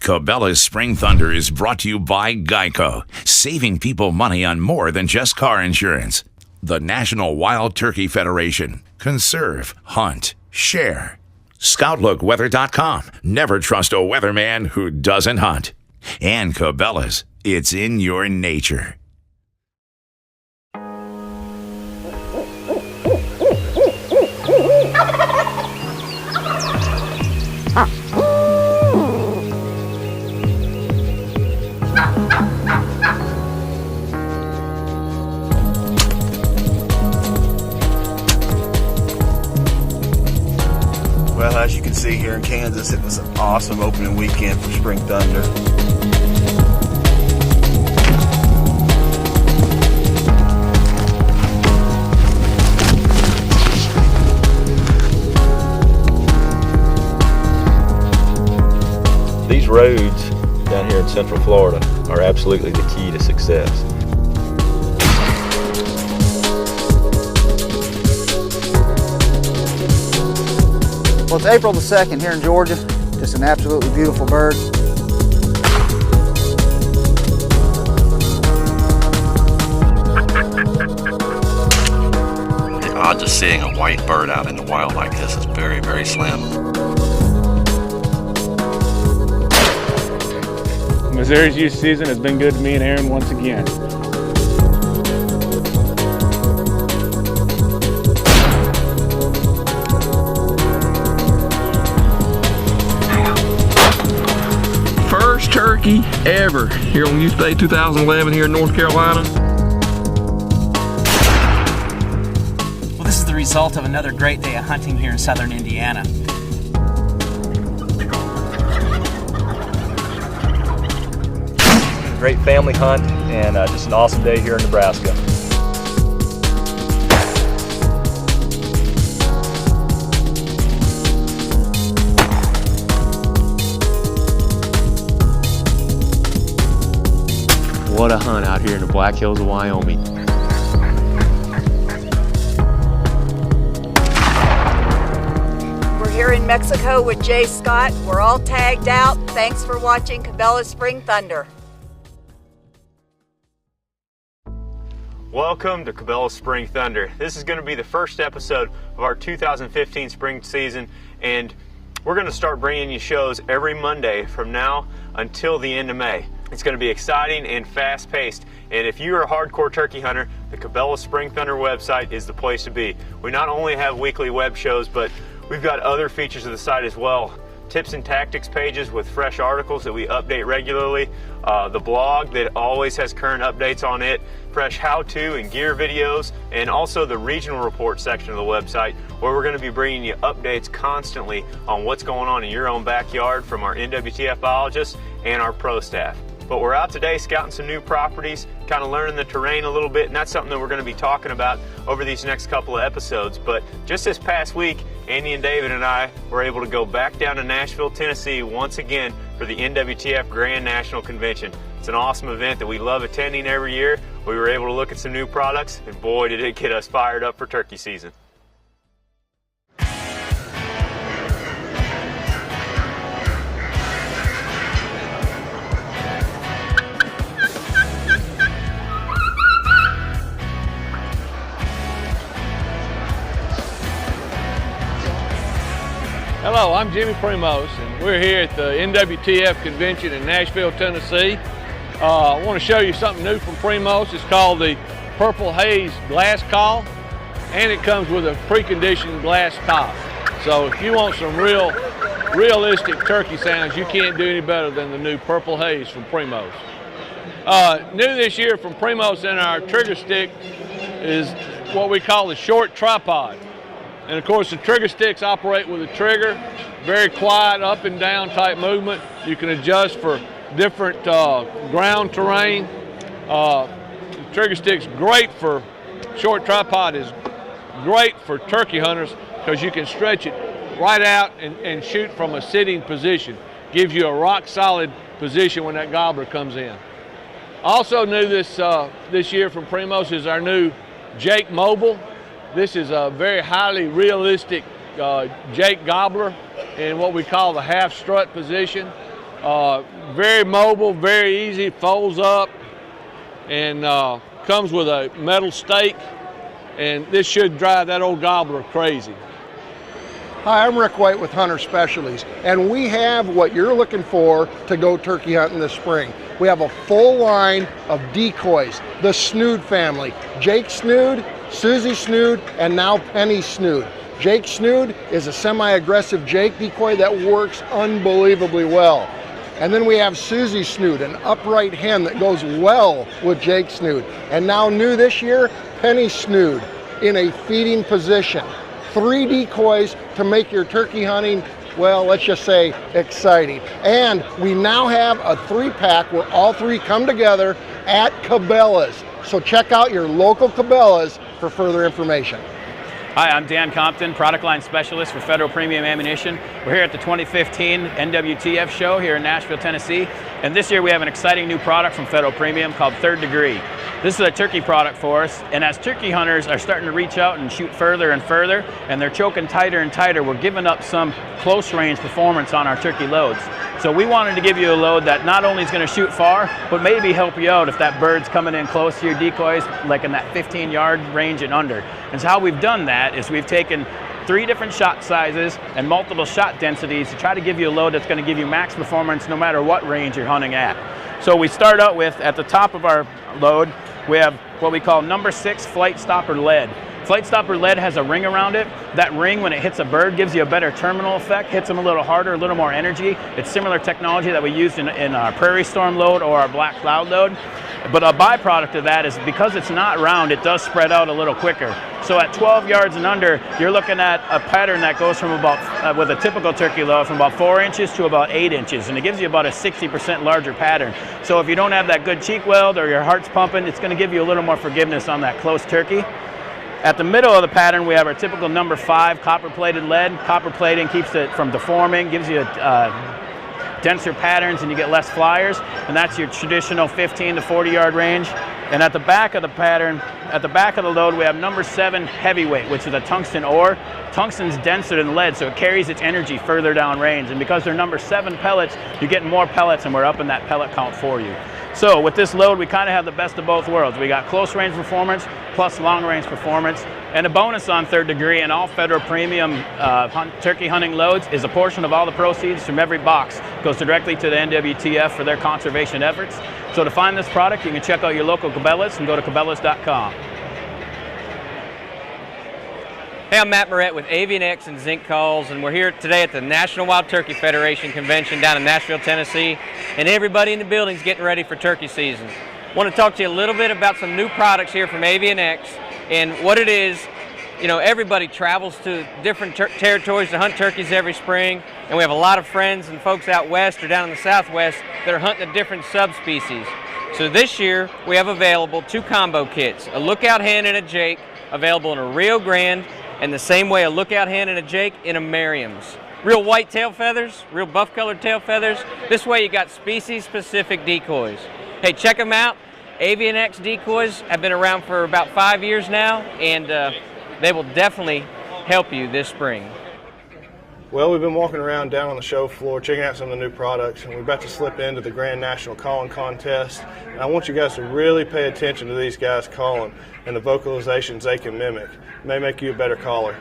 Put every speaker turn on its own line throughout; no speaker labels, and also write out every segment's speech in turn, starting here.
Cabela's Spring Thunder is brought to you by Geico, saving people money on more than just car insurance. The National Wild Turkey Federation. Conserve, hunt, share. ScoutLookWeather.com. Never trust a weatherman who doesn't hunt. And Cabela's. It's in your nature.
Well, as you can see here in Kansas, it was an awesome opening weekend for Spring Thunder.
These roads down here in Central Florida are absolutely the key to success.
Well, it's April the 2nd here in Georgia. Just an absolutely beautiful bird.
The odds of seeing a white bird out in the wild like this is very, very slim.
Missouri's youth season has been good to me and Aaron once again.
First turkey ever here on Youth Day 2011 here in North Carolina.
Well, this is the result of another great day of hunting here in southern Indiana.
Great family hunt and just an awesome day here in Nebraska.
What a hunt out here in the Black Hills of Wyoming.
We're here in Mexico with Jay Scott. We're all tagged out. Thanks for watching Cabela's Spring Thunder.
Welcome to Cabela's Spring Thunder. This is going to be the first episode of our 2015 spring season, and we're going to start bringing you shows every Monday from now until the end of May. It's going to be exciting and fast-paced, and if you're a hardcore turkey hunter, the Cabela's Spring Thunder website is the place to be. We not only have weekly web shows, but we've got other features of the site as well. Tips and tactics pages with fresh articles that we update regularly, the blog that always has current updates on it, fresh how-to and gear videos, and also the regional report section of the website where we're going to be bringing you updates constantly on what's going on in your own backyard from our NWTF biologists and our pro staff. But we're out today scouting some new properties, kind of learning the terrain a little bit, and that's something that we're going to be talking about over these next couple of episodes. But just this past week, Andy and David and I were able to go back down to Nashville, Tennessee once again for the NWTF Grand National Convention. It's an awesome event that we love attending every year. We were able to look at some new products, and boy, did it get us fired up for turkey season.
Hello, I'm Jimmy Primos, and we're here at the NWTF Convention in Nashville, Tennessee. I want to show you something new from Primos. It's called the Purple Haze Glass Call, and it comes with a preconditioned glass top. So if you want some realistic turkey sounds, you can't do any better than the new Purple Haze from Primos. New this year from Primos in our trigger stick is what we call the short tripod. And of course the trigger sticks operate with a trigger, very quiet up and down type movement. You can adjust for different ground terrain. The trigger stick's great for, short tripod is great for turkey hunters because you can stretch it right out and shoot from a sitting position. Gives you a rock solid position when that gobbler comes in. Also new this year from Primos is our new Jake Mobile. This is a very highly realistic Jake gobbler in what we call the half strut position. Very mobile, very easy, folds up, and comes with a metal stake, and this should drive that old gobbler crazy.
Hi, I'm Rick White with Hunter Specialties, and we have what you're looking for to go turkey hunting this spring. We have a full line of decoys, the Snood family, Jake Snood, Susie Snood, and now Penny Snood. Jake Snood is a semi-aggressive Jake decoy that works unbelievably well. And then we have Susie Snood, an upright hen that goes well with Jake Snood. And now new this year, Penny Snood in a feeding position. 3 decoys to make your turkey hunting, well, let's just say exciting. And we now have a 3-pack where all 3 come together at Cabela's. So check out your local Cabela's for further information.
Hi, I'm Dan Compton, product line specialist for Federal Premium Ammunition. We're here at the 2015 NWTF show here in Nashville, Tennessee. And this year we have an exciting new product from Federal Premium called Third Degree. This is a turkey product for us, and as turkey hunters are starting to reach out and shoot further and further, and they're choking tighter and tighter, we're giving up some close range performance on our turkey loads. So we wanted to give you a load that not only is going to shoot far, but maybe help you out if that bird's coming in close to your decoys, like in that 15-yard range and under. And so how we've done that is we've taken 3 different shot sizes and multiple shot densities to try to give you a load that's going to give you max performance no matter what range you're hunting at. So we start out with, at the top of our load, we have what we call number 6 flight stopper lead. Flight stopper lead has a ring around it. That ring, when it hits a bird, gives you a better terminal effect, hits them a little harder, a little more energy. It's similar technology that we used in our Prairie Storm load or our Black Cloud load. But a byproduct of that is because it's not round, it does spread out a little quicker. So at 12 yards and under, you're looking at a pattern that goes from about, with a typical turkey load, from about 4 inches to about 8 inches. And it gives you about a 60% larger pattern. So if you don't have that good cheek weld or your heart's pumping, it's going to give you a little more forgiveness on that close turkey. At the middle of the pattern, we have our typical number 5 copper-plated lead. Copper plating keeps it from deforming, gives you denser patterns, and you get less flyers. And that's your traditional 15 to 40-yard range. And at the back of the pattern, at the back of the load, we have number 7 heavyweight, which is a tungsten ore. Tungsten's denser than lead, so it carries its energy further down range. And because they're number 7 pellets, you're getting more pellets, and we're upping that pellet count for you. So with this load, we kind of have the best of both worlds. We got close range performance plus long range performance. And a bonus on Third Degree and all Federal Premium turkey hunting loads is a portion of all the proceeds from every box goes directly to the NWTF for their conservation efforts. So to find this product, you can check out your local Cabela's and go to Cabela's.com.
Hey, I'm Matt Moret with AvianX and Zinc Calls, and we're here today at the National Wild Turkey Federation Convention down in Nashville, Tennessee, and everybody in the building's getting ready for turkey season. I want to talk to you a little bit about some new products here from AvianX and what it is. You know, everybody travels to different territories to hunt turkeys every spring, and we have a lot of friends and folks out west or down in the southwest that are hunting a different subspecies. So this year, we have available 2 combo kits, a lookout hen and a Jake, available in a Rio Grande, and the same way a lookout hen and a Jake in a Merriam's. Real white tail feathers, real buff colored tail feathers. This way you got species specific decoys. Hey, check them out. AvianX decoys have been around for about 5 years now, and they will definitely help you this spring.
Well, we've been walking around down on the show floor, checking out some of the new products, and we're about to slip into the Grand National Calling Contest. And I want you guys to really pay attention to these guys calling and the vocalizations they can mimic. It may make you a better caller.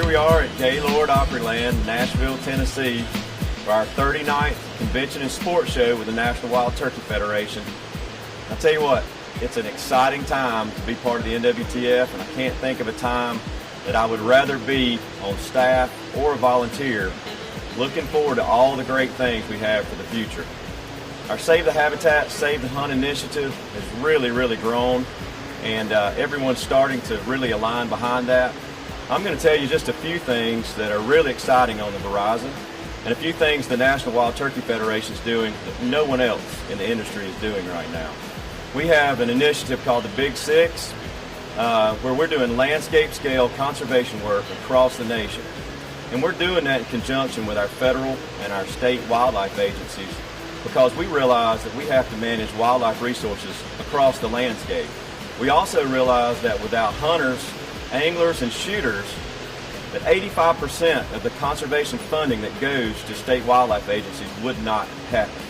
here we are at Gaylord Opryland, Nashville, Tennessee, for our 39th Convention and Sports Show with the National Wild Turkey Federation. I'll tell you what, it's an exciting time to be part of the NWTF, and I can't think of a time that I would rather be on staff or a volunteer, looking forward to all the great things we have for the future. Our Save the Habitat, Save the Hunt initiative has really grown, and everyone's starting to really align behind that. I'm going to tell you just a few things that are really exciting on the horizon, and a few things the National Wild Turkey Federation is doing that no one else in the industry is doing right now. We have an initiative called the Big Six, where we're doing landscape scale conservation work across the nation. And we're doing that in conjunction with our federal and our state wildlife agencies, because we realize that we have to manage wildlife resources across the landscape. We also realize that without hunters, anglers, and shooters, that 85% of the conservation funding that goes to state wildlife agencies would not happen.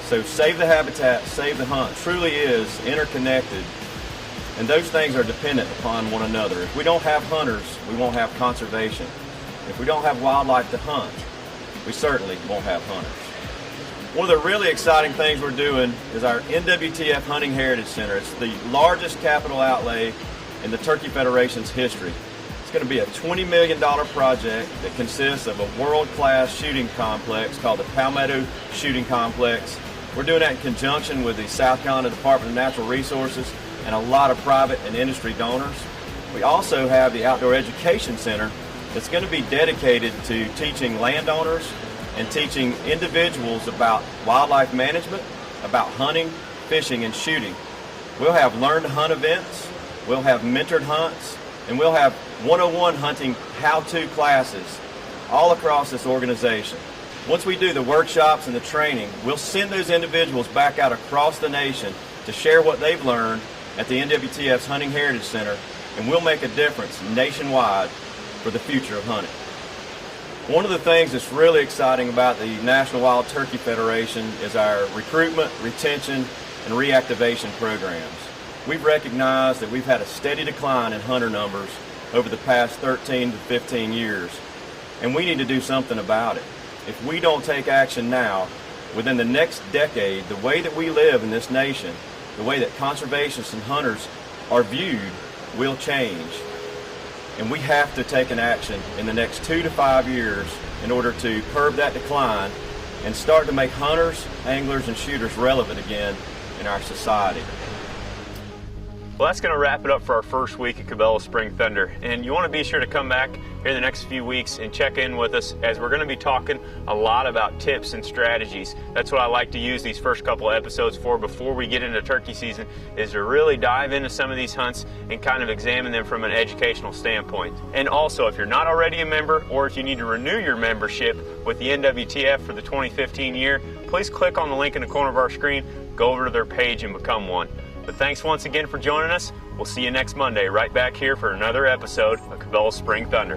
So Save the Habitat, Save the Hunt truly is interconnected, and those things are dependent upon one another. If we don't have hunters, we won't have conservation. If we don't have wildlife to hunt, we certainly won't have hunters. One of the really exciting things we're doing is our NWTF Hunting Heritage Center. It's the largest capital outlay in the Turkey Federation's history. It's going to be a $20 million project that consists of a world-class shooting complex called the Palmetto Shooting Complex. We're doing that in conjunction with the South Carolina Department of Natural Resources and a lot of private and industry donors. We also have the Outdoor Education Center that's going to be dedicated to teaching landowners and teaching individuals about wildlife management, about hunting, fishing, and shooting. We'll have learn to hunt events, we'll have mentored hunts, and we'll have 101 hunting how-to classes all across this organization. Once we do the workshops and the training, we'll send those individuals back out across the nation to share what they've learned at the NWTF's Hunting Heritage Center, and we'll make a difference nationwide for the future of hunting. One of the things that's really exciting about the National Wild Turkey Federation is our recruitment, retention, and reactivation programs. We've recognized that we've had a steady decline in hunter numbers over the past 13 to 15 years, and we need to do something about it. If we don't take action now, within the next decade, the way that we live in this nation, the way that conservationists and hunters are viewed, will change. And we have to take an action in the next 2 to 5 years in order to curb that decline and start to make hunters, anglers, and shooters relevant again in our society.
Well, that's going to wrap it up for our first week at Cabela's Spring Thunder. And you want to be sure to come back here in the next few weeks and check in with us, as we're going to be talking a lot about tips and strategies. That's what I like to use these first couple of episodes for before we get into turkey season, is to really dive into some of these hunts and kind of examine them from an educational standpoint. And also, if you're not already a member, or if you need to renew your membership with the NWTF for the 2015 year, please click on the link in the corner of our screen, go over to their page and become one. But thanks once again for joining us. We'll see you next Monday right back here for another episode of Cabela's Spring Thunder.